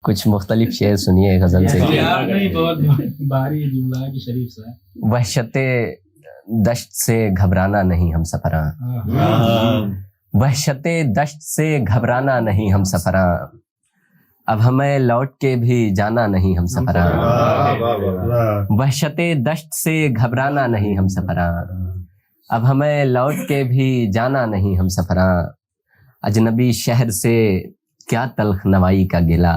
کچھ مختلف شعر سنیے غزل سے. بہت بھاری جملہ ہے کہ شریف سے. وحشت دشت سے گھبرانا نہیں ہم سفراں، وحشت دشت سے گھبرانا نہیں ہم سفراں، اب ہمیں لوٹ کے بھی جانا نہیں ہم سفراں. وحشت دشت سے گھبرانا نہیں ہم سفراں، اب ہمیں لوٹ کے بھی جانا نہیں ہم سفراں. اجنبی شہر سے کیا تلخ نوائی کا گلا،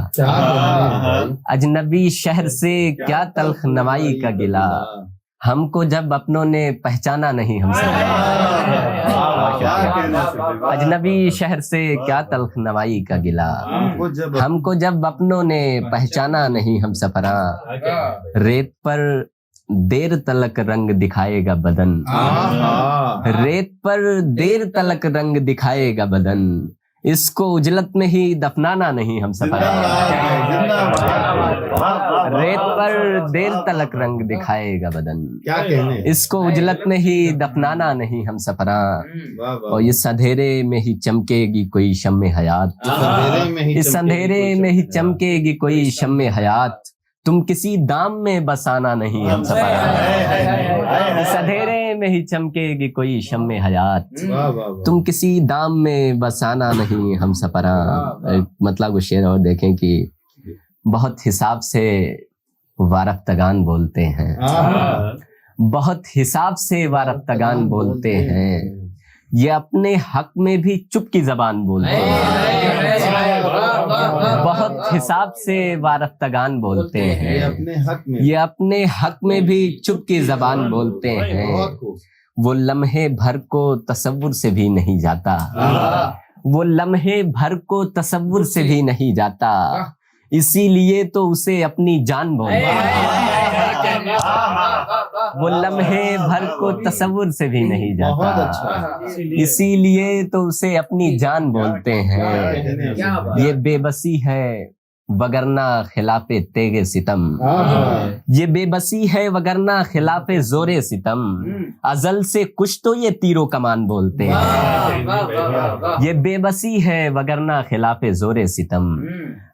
اجنبی شہر سے کیا تلخ نوائی کا گلا، ہم کو جب اپنوں نے پہچانا نہیں ہم سفراں. اجنبی شہر سے کیا تلخ نوائی کا گلا، ہم کو جب اپنوں نے پہچانا نہیں ہم سفراں. ریت پر دیر تلک رنگ دکھائے گا بدن، ریت پر دیر تلک رنگ دکھائے گا بدن، اس کو اجلت میں ہی دفنانا نہیں ہم سفراں. ریت پر دیر تلک رنگ دکھائے گا بدن، اس کو اجلت میں ہی دفنانا نہیں ہم سفراں. اور اس اندھیرے میں ہی چمکے گی کوئی شمع حیات، اس اندھیرے میں ہی چمکے گی کوئی شمع حیات، تم کسی دام میں بسانا نہیں ہم سفراں. اس اندھیرے میں ہی چمکے گی کوئی شمع حیات، تم کسی دام میں بسانا نہیں ہم سفراں. مطلب وہ شعر اور دیکھیں کہ بہت حساب سے وارفتگان بولتے ہیں، بہت حساب سے وارفتگان بولتے ہیں، یہ اپنے حق میں بھی چپ کی زبان بولتے ہیں. بہت حساب سے وارفتگان بولتے ہیں، یہ اپنے حق میں بھی چپ کی زبان بولتے ہیں. وہ لمحے بھر کو تصور سے بھی نہیں جاتا، وہ لمحے بھر کو تصور سے بھی نہیں جاتا، اسی لیے تو اسے اپنی جان بولتے ہیں. وہ لمحے بھر کو تصور سے بھی نہیں جاتا، اسی لیے تو اسے اپنی جان بولتے ہیں. یہ بے بسی ہے وگرنہ خلاف تیغ ستم، یہ بے بسی ہے وگرنہ خلاف زور ستم، ازل سے کچھ تو یہ تیر و کمان بولتے ہیں. یہ بے بسی ہے وگرنہ خلاف زور ستم،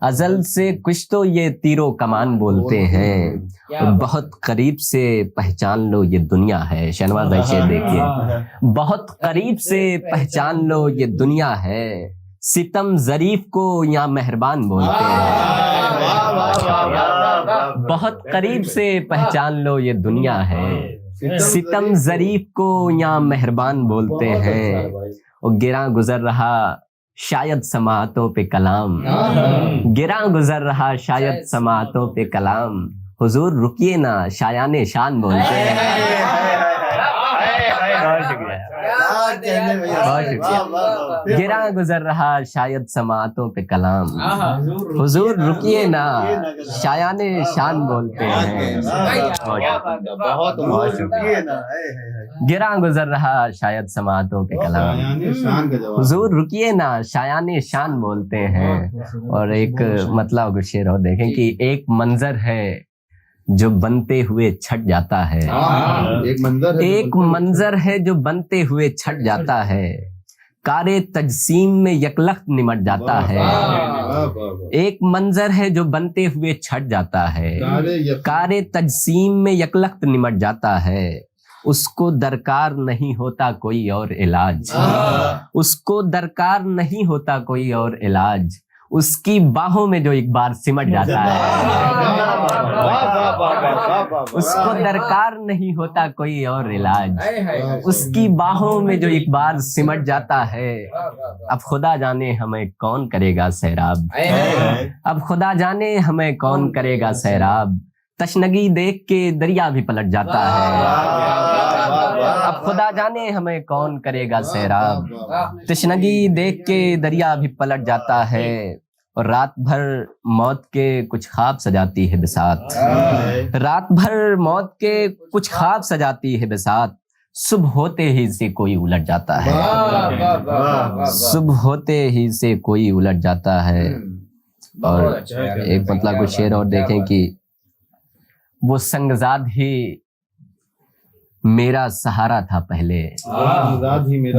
ازل سے کچھ تو یہ تیر و کمان بولتے ہیں. بہت قریب سے پہچان لو یہ دنیا ہے، شہنواز بھائی شعر دیکھیے. بہت قریب سے پہچان لو یہ دنیا ہے، ستم ظریف کو یا مہربان بولتے ہیں. بہت قریب سے پہچان لو یہ دنیا ہے، ستم ظریف کو یا مہربان بولتے ہیں. اور گراں گزر رہا شاید سماعتوں پہ کلام، گراں گزر رہا شاید سماعتوں پہ کلام، حضور رکیے نا شایان شان بولتے ہیں. بہت شکریہ. گراں گزر رہا شاید سماعتوں پہ کلام، حضور رکیے نا شایان شان بولتے ہیں. بہت شکریہ. گراں گزر رہا شاید سماعتوں پہ کلام، حضور رکیے نا شایان شان بولتے ہیں. اور ایک مطلب شعر اور دیکھیں کہ ایک منظر ہے جو بنتے ہوئے چھٹ جاتا ہے، ایک منظر ہے جو بنتے ہوئے چھٹ جاتا ہے، کار تجسیم میں یکلخت نمٹ جاتا ہے. ایک منظر ہے جو بنتے ہوئے چھٹ جاتا ہے، کار تجسیم میں یکلخت نمٹ جاتا ہے، اس کو درکار نہیں ہوتا کوئی اور علاج، اس کو درکار نہیں ہوتا کوئی اور علاج، اس کی باہوں میں جو ایک بار سمٹ جاتا ہے، اس کو درکار نہیں ہوتا کوئی اور علاج، اس کی باہوں میں جو ایک بار سمٹ جاتا ہے. اب خدا جانے ہمیں کون کرے گا سیراب، اب خدا جانے ہمیں کون کرے گا سیراب، تشنگی دیکھ کے دریا بھی پلٹ جاتا ہے. اب خدا جانے ہمیں کون کرے گا سیراب، تشنگی دیکھ کے دریا بھی پلٹ جاتا ہے. اور رات بھر موت کے کچھ خواب سجاتی ہے بساط، رات بھر موت کے کچھ خواب سجاتی ہے بساط، صبح ہوتے ہی سے کوئی الٹ جاتا ہے، صبح ہوتے ہی سے کوئی الٹ جاتا ہے. اور ایک مطلب کچھ شعر اور دیکھیں کہ وہ سنگزاد ہی میرا سہارا تھا پہلے،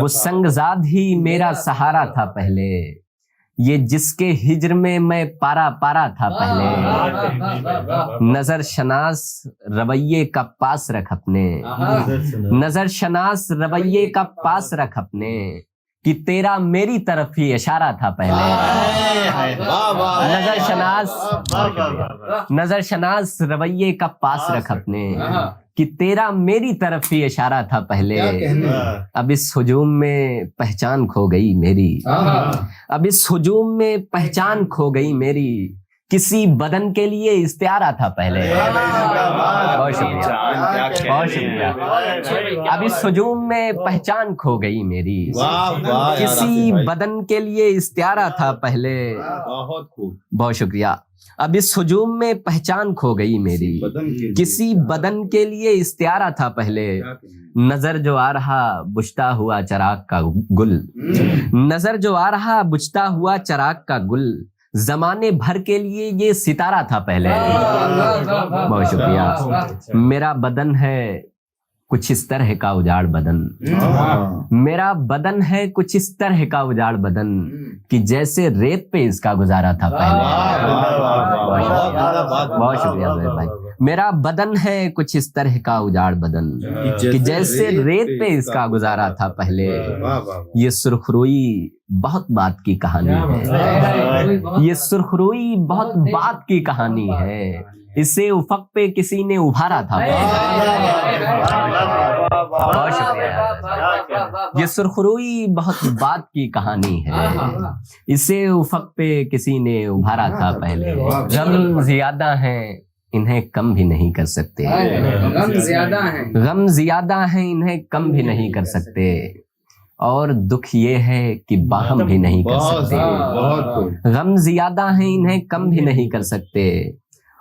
وہ سنگزاد ہی میرا سہارا تھا پہلے، یہ جس کے ہجر میں میں پارا پارا تھا پہلے، نظر شناس رویے کا پاس رکھ اپنے، نظر شناس رویے کا پاس رکھ اپنے، کہ تیرا میری طرف ہی اشارہ تھا پہلے، نظر شناس رویے کا پاس رکھ اپنے، کہ تیرا میری طرف ہی اشارہ تھا پہلے، اب اس ہجوم میں پہچان کھو گئی میری، اب اس ہجوم میں پہچان کھو گئی میری، کسی بدن کے لیے استعارہ تھا پہلے۔ بہت شکریہ، بہت شکریہ۔ اب اس ہجوم میں پہچان کھو گئی میری، کسی بدن کے لیے استعارہ تھا پہلے۔ بہت شکریہ۔ اب اس ہجوم میں پہچان کھو گئی میری، کسی بدن کے لیے استعارہ تھا پہلے، نظر جو آ رہا بجھتا ہوا چراغ کا گل، نظر جو آ رہا بجھتا ہوا چراغ کا گل، زمانے بھر کے لیے یہ ستارہ تھا پہلے۔ بہت شکریہ۔ میرا بدن ہے کچھ اس طرح کا اجاڑ بدن، میرا بدن ہے کچھ اس طرح کا اجاڑ بدن، کہ جیسے ریت پہ اس کا گزارا تھا پہلے۔ بہت شکریہ زہیر بھائی۔ میرا بدن ہے کچھ اس طرح کا اجاڑ بدن، کہ جیسے ریت پہ اس کا گزارا تھا پہلے۔ یہ سرخ روئی بہت بات کی کہانی ہے، یہ سرخ روئی بہت بات کی کہانی ہے، اسے افق پہ کسی نے ابھارا تھا۔ بہت شکریہ۔ یہ سرخ روئی بہت بات کی کہانی ہے، اسے افق پہ کسی نے ابھارا تھا پہلے۔ غم زیادہ ہیں انہیں کم بھی نہیں کر سکتے، غم زیادہ ہیں انہیں کم بھی نہیں کر سکتے، اور دکھ یہ ہے کہ باہم بھی نہیں کر سکتے۔ غم زیادہ ہیں انہیں کم بھی نہیں کر سکتے،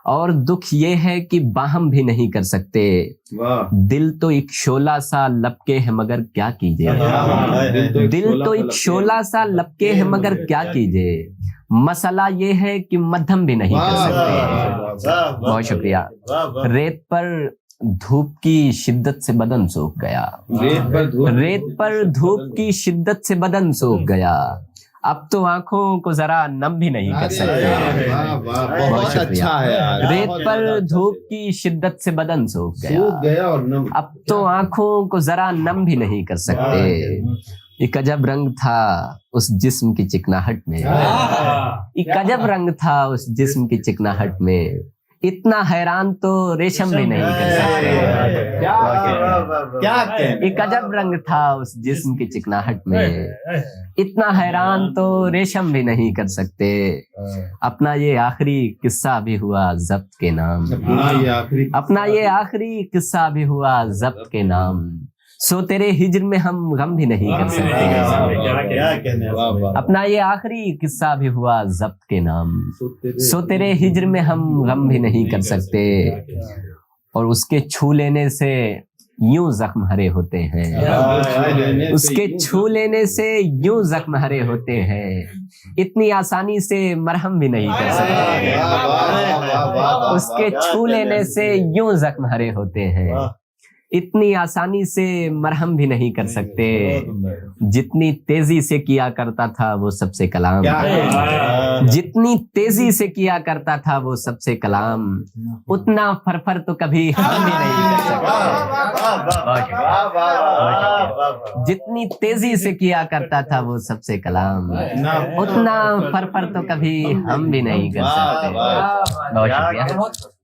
اور دکھ یہ ہے کہ باہم بھی نہیں کر سکتے۔ دل تو ایک شعلہ سا لپکے ہے مگر کیا کیجے، دل تو ایک شعلہ سا لپکے ہے مگر کیا کیجے، مسئلہ یہ ہے کہ مدھم بھی نہیں کر سکتے۔ بہت شکریہ۔ ریت پر دھوپ کی شدت سے بدن سوکھ گیا، ریت پر دھوپ کی شدت سے بدن سوکھ گیا، اب تو آنکھوں کو ذرا نم بھی نہیں کر سکتے۔ بہت شکریہ۔ ریت پر دھوپ کی شدت سے بدن سوکھ گیا، اب تو آنکھوں کو ذرا نم بھی نہیں کر سکتے۔ ایک عجب رنگ تھا اس جسم کی چکناہٹ میں، ایک عجب رنگ تھا اس جسم کی چکناہٹ میں، اتنا حیران تو ریشم بھی نہیں کر سکتے۔ ایک عجب رنگ تھا اس جسم کی چکناہٹ میں، اتنا حیران تو ریشم بھی نہیں کر سکتے۔ اپنا یہ آخری قصہ بھی ہوا ضبط کے نام، اپنا یہ آخری قصہ بھی ہوا ضبط کے نام، سو تیرے ہجر میں ہم غم بھی نہیں کر سکتے۔ اپنا یہ آخری قصہ بھی ہوا ضبط کے نام، سو تیرے ہجر میں ہم غم بھی نہیں کر سکتے، اور اس کے چھو لینے سے یوں زخم ہرے ہوتے ہیں، اس کے چھو لینے سے یوں زخم ہرے ہوتے ہیں، اتنی آسانی سے مرہم بھی نہیں کر سکتے، اس کے چھو لینے سے یوں زخم ہرے ہوتے ہیں، اتنی آسانی سے مرہم بھی نہیں کر سکتے۔ جتنی تیزی سے کیا کرتا تھا وہ سب سے کلام، جتنی تیزی سے کیا کرتا تھا وہ سب سے کلام، اتنا فرفر تو کبھی ہم بھی نہیں کر سکتے۔ جتنی تیزی سے کیا کرتا تھا وہ سب سے کلام، اتنا فرفر تو کبھی ہم بھی نہیں کر سکتے۔ بہت شکریہ۔